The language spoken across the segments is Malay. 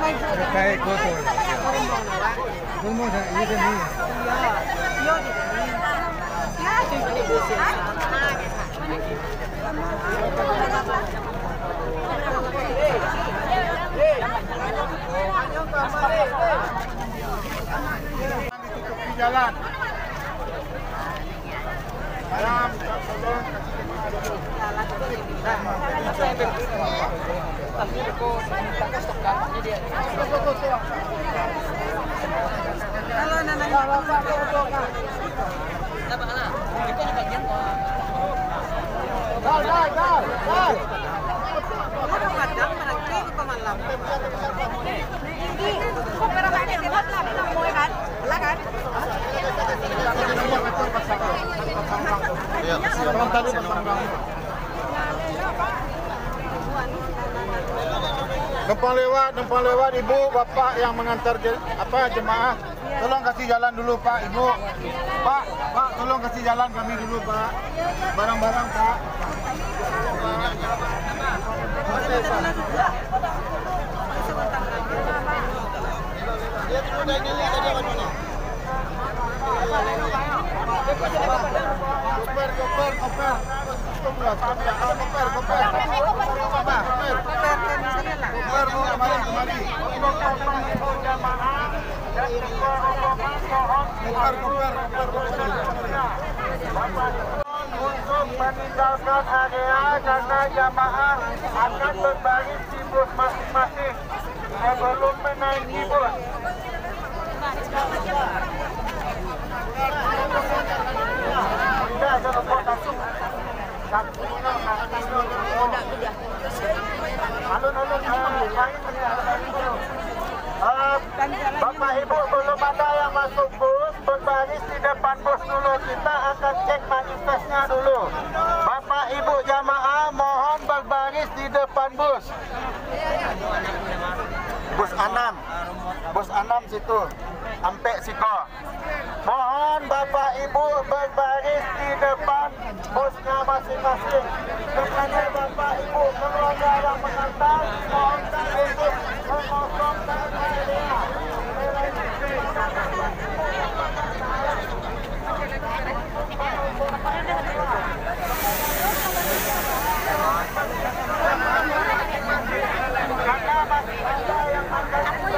Kayak kotor. Semua ini nih. Ditutup jalan. Malam, tolong numpang lewat ibu bapak yang mengantar jemaah, tolong kasih jalan dulu pak ibu, pak tolong kasih jalan kami dulu pak, barang-barang pak. Untuk meninggalkan area karena jamaah akan berbaris di bus masing-masing sebelum menaiki bus. Bapak Ibu belum ada yang masuk bus, berbaris di depan bus dulu. Kita akan cek manifestnya dulu. Bapak Ibu jamaah mohon berbaris di depan bus. Bus 6 situ, sampai Siko. Mohon Bapak Ibu berbaris di depan busnya masing-masing. Kepada Bapak Ibu keluarga yang mengantar, mohon untuk mengosongkan area. Karena masih ada yang akan bus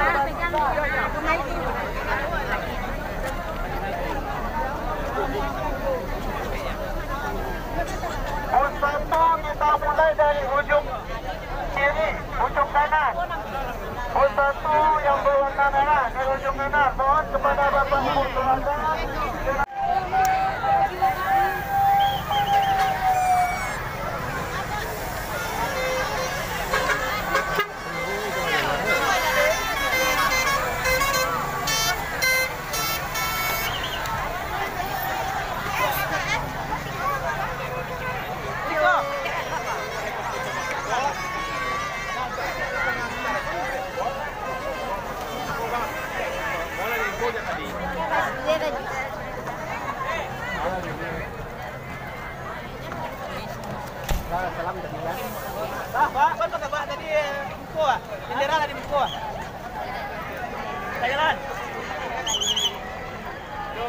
1 kita mulai dari ujung kiri, ujung kanan. Bus 1 yang berwarna merah dari ujung kanan. Mohon kepada Bapak Ibu keluarga. Salam tadi ya. Pak, Pak tadi buku ah. Bendera tadi buku ah. Kita jalan. Do.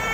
Go.